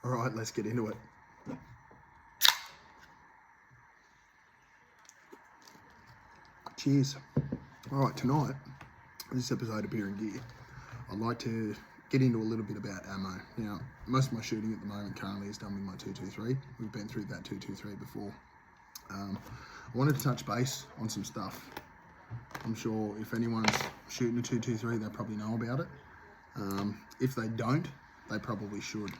All right, let's get into it. Cheers. All right, tonight, this episode of Beer and Gear, I'd like to get into a little bit about ammo. Now, most of my shooting at the moment currently is done with my 223. We've been through that 223 before. I wanted to touch base on some stuff. I'm sure if anyone's shooting a 223, they probably know about it. If they don't, they probably should.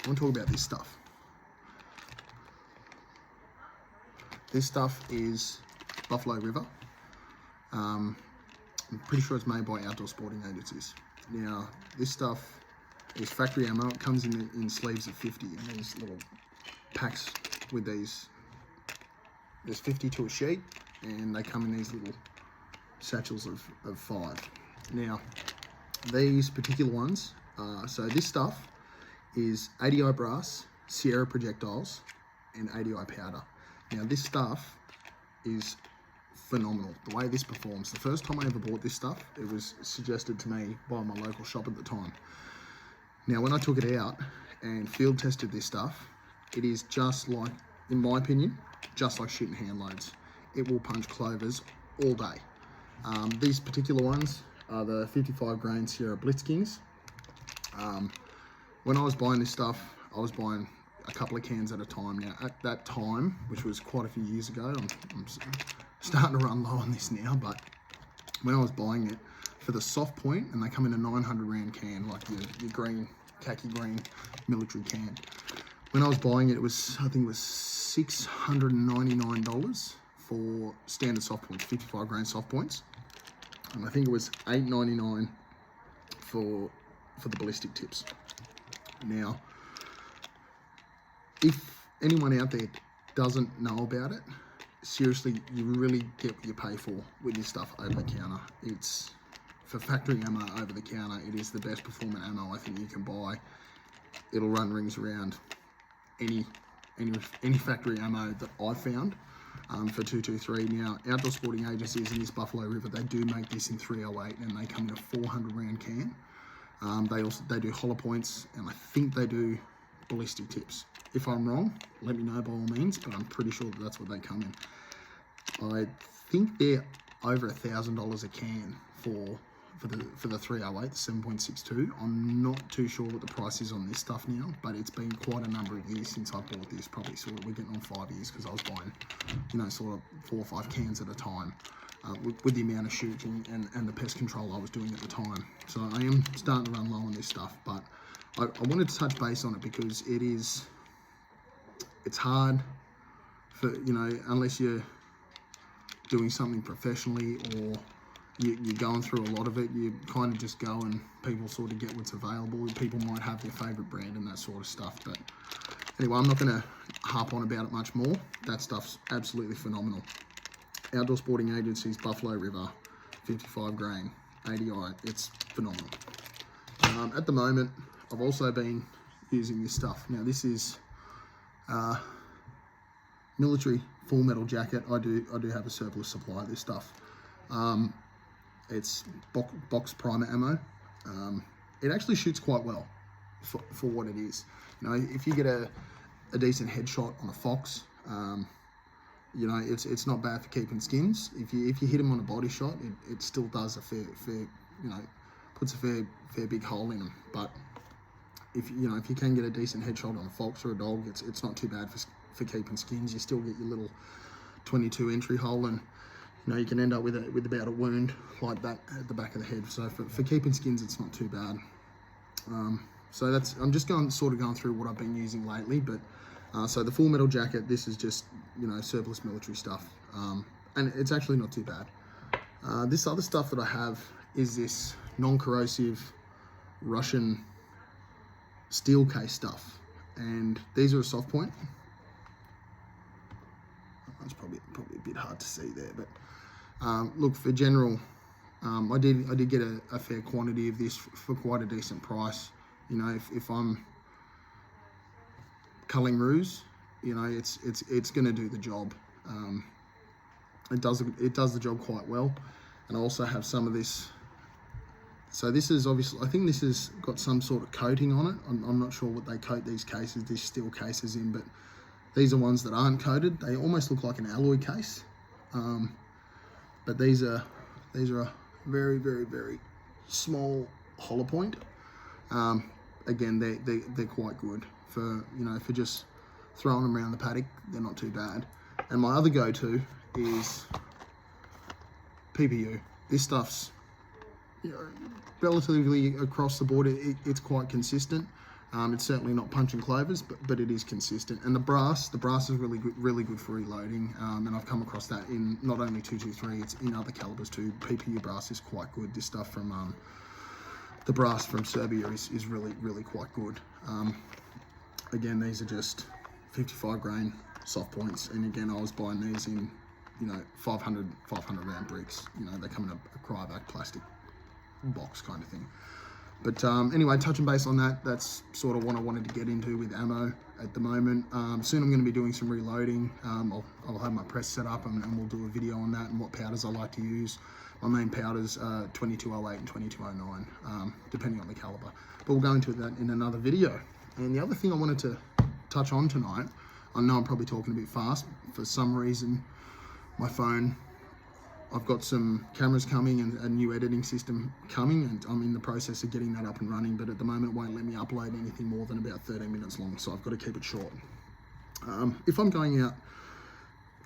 I want to talk about this stuff. This stuff is Buffalo River. I'm pretty sure it's made by Outdoor Sporting Agencies. Now, this stuff is factory ammo. It comes in sleeves of 50, and these little packs with these. There's 50 to a sheet, and they come in these little satchels of 5. Now, these particular ones, so this stuff is ADI brass, Sierra projectiles, and ADI powder. Now, this stuff is phenomenal. The way this performs. The first time I ever bought this stuff, it was suggested to me by my local shop at the time. Now, when I took it out and field tested this stuff, it is just like, in my opinion, just like shooting hand loads. It will punch clovers all day. These particular ones are the 55 grain Sierra Blitzkings. When I was buying this stuff, I was buying a couple of cans at a time. Now, at that time, which was quite a few years ago, I'm starting to run low on this now, but when I was buying it, for the soft point, and they come in a 900 round can, like your green, khaki green military can. When I was buying it, I think it was $699 for standard soft points, 55 grain soft points. And I think it was $899 for the ballistic tips. Now, if anyone out there doesn't know about it, seriously, you really get what you pay for with this stuff over the counter. It's, for factory ammo over the counter, it is the best performing ammo I think you can buy. It'll run rings around any factory ammo that I've found for 223. Now, Outdoor Sporting Agencies in this Buffalo River, they do make this in 308, and they come in a 400 round can. They do hollow points, and I think they do ballistic tips. If I'm wrong, let me know by all means, but I'm pretty sure that's what they come in. I think they're over $1,000 a can for the 308, the 7.62. I'm not too sure what the price is on this stuff now, but it's been quite a number of years since I bought this. Probably sort of, we're getting on 5 years, because I was buying, sort of 4 or 5 cans at a time. With the amount of shooting and the pest control I was doing at the time. So I am starting to run low on this stuff, but I wanted to touch base on it because it's hard for, unless you're doing something professionally or you're going through a lot of it, you kind of just go and people sort of get what's available. People might have their favourite brand and that sort of stuff. But anyway, I'm not going to harp on about it much more. That stuff's absolutely phenomenal. Outdoor Sporting Agencies, Buffalo River, 55 grain, ADI, it's phenomenal. At the moment, I've also been using this stuff. Now, this is military full metal jacket. I do have a surplus supply of this stuff. It's box primer ammo. It actually shoots quite well for what it is. If you get a decent headshot on a fox, it's not bad for keeping skins. If you hit them on a body shot, it still does a fair puts a fair big hole in them. But if you can get a decent headshot on a fox or a dog, it's not too bad for keeping skins. You still get your little 22 entry hole, and you can end up with about a wound like that at the back of the head. So for keeping skins, it's not too bad. So I'm just going through what I've been using lately. But so the full metal jacket, this is just surplus military stuff, and it's actually not too bad. This other stuff that I have is this non-corrosive Russian steel case stuff, and these are a soft point. It's probably a bit hard to see there, but look, for general, I did get a fair quantity of this for quite a decent price. If I'm culling roos, it's going to do the job. It does the job quite well. And I also have some of this So this is obviously, I think this has got some sort of coating on it. I'm not sure what they coat these cases, these steel cases in, but these are ones that aren't coated. They almost look like an alloy case. But these are a very, very, very small hollow point. Again, they're quite good for, you know, for just throwing them around the paddock. They're not too bad. And my other go-to is PPU. This stuff's, you know, relatively across the board. It's quite consistent. It's certainly not punching clovers, but it is consistent. And the brass is really good for reloading. And I've come across that in not only 223, it's in other calibers too. PPU brass is quite good. This stuff from the brass from Serbia is really quite good. Again, these are just 55 grain soft points. And again, I was buying these in, you know, 500 round bricks. You know, they come in a cryovac plastic box kind of thing. But anyway, touching base on that, that's sort of what I wanted to get into with ammo at the moment. Soon I'm going to be doing some reloading. I'll have my press set up and we'll do a video on that and what powders I like to use. My main powders are 2208 and 2209, depending on the caliber. But we'll go into that in another video. And the other thing I wanted to touch on tonight, I know I'm probably talking a bit fast. For some reason, my phone, I've got some cameras coming and a new editing system coming, and I'm in the process of getting that up and running, but at the moment it won't let me upload anything more than about 13 minutes long, so I've got to keep it short. If I'm going out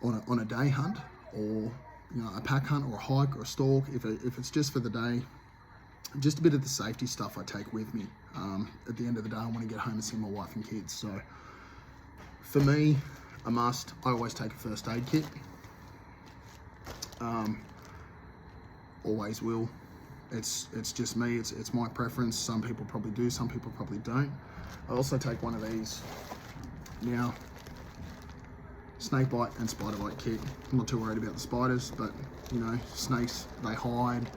on a day hunt, or, you know, a pack hunt or a hike or a stalk, if it's just for the day, just a bit of the safety stuff I take with me. At the end of the day, I want to get home and see my wife and kids. So for me, I always take a first aid kit. Always will. It's just me. It's my preference. Some people probably do. Some people probably don't. I also take one of these now. Snake bite and spider bite kit. I'm not too worried about the spiders, but you know, snakes, they hide.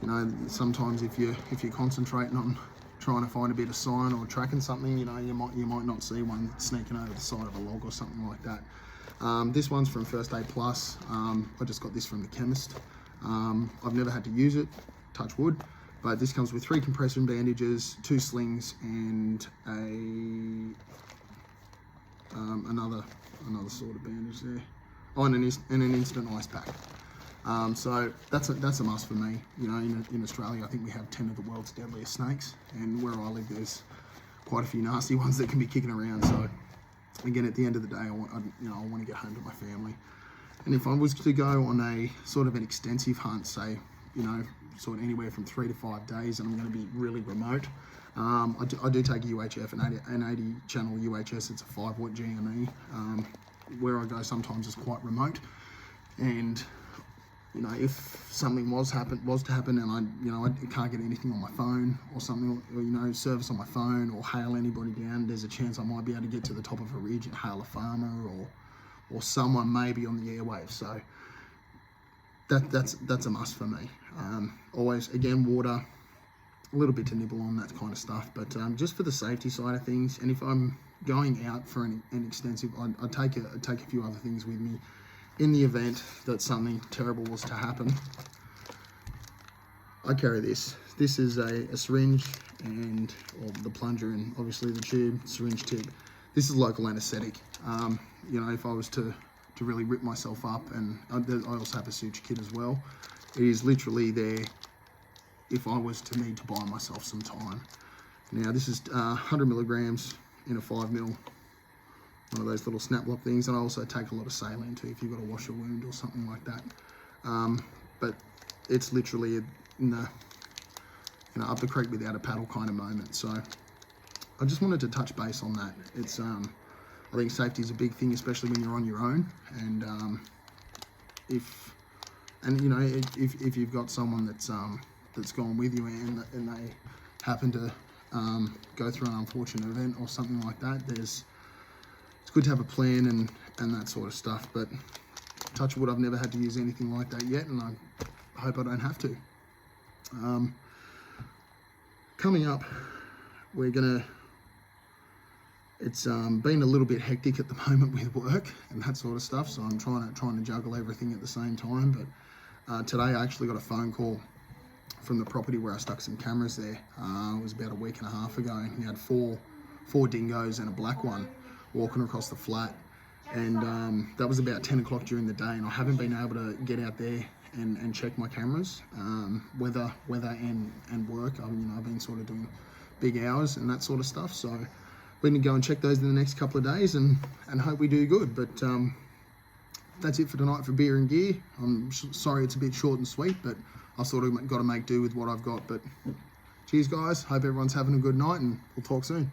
You know, sometimes if you're concentrating on trying to find a bit of sign or tracking something, you know, you might not see one sneaking over the side of a log or something like that. This one's from First Aid Plus. I just got this from the chemist. I've never had to use it, touch wood, but this comes with 3 compression bandages, 2 slings, and another sort of bandage there. Oh, and an instant ice pack. So that's a must for me. You know, in Australia, I think we have 10 of the world's deadliest snakes, and where I live, there's quite a few nasty ones that can be kicking around. So again, at the end of the day, I want to get home to my family. And if I was to go on a sort of an extensive hunt, say, you know, sort of anywhere from 3 to 5 days, and I'm going to be really remote, I do take a UHF, an 80 channel UHS. It's a 5-watt GME. Where I go sometimes is quite remote, and you know, if something was to happen, and I can't get anything on my phone or something, or, you know, service on my phone or hail anybody down, there's a chance I might be able to get to the top of a ridge and hail a farmer or someone maybe on the airwaves. So that's a must for me. Always, again, water, a little bit to nibble on, that kind of stuff, but just for the safety side of things. And if I'm going out for an extensive, I take a few other things with me in the event that something terrible was to happen. I carry this. This is a syringe or the plunger, and obviously the tube, syringe tip. This is local anesthetic. You know, if I was to really rip myself up, and I also have a suture kit as well. It is literally there if I was to need to buy myself some time. Now this is 100 milligrams in a 5 ml. One of those little snap lock things, and I also take a lot of saline too if you've got to wash a wound or something like that. But it's literally in the, you know, up the creek without a paddle kind of moment. So I just wanted to touch base on that. It's I think safety is a big thing, especially when you're on your own, and if you've got someone that's gone with you and they happen to go through an unfortunate event or something like that, it's good to have a plan and that sort of stuff. But touch wood, I've never had to use anything like that yet, and I hope I don't have to. Coming up, it's been a little bit hectic at the moment with work and that sort of stuff, so I'm trying to juggle everything at the same time. But today I actually got a phone call from the property where I stuck some cameras there. It was about a week and a half ago, and he had four dingoes and a black one walking across the flat. And that was about 10 o'clock during the day, and I haven't been able to get out there and check my cameras, weather and work. I've been sort of doing big hours and that sort of stuff, so we're going to go and check those in the next couple of days and hope we do good. But that's it for tonight for beer and gear. I'm sorry it's a bit short and sweet, but I sort of got to make do with what I've got. But cheers guys, hope everyone's having a good night, and we'll talk soon.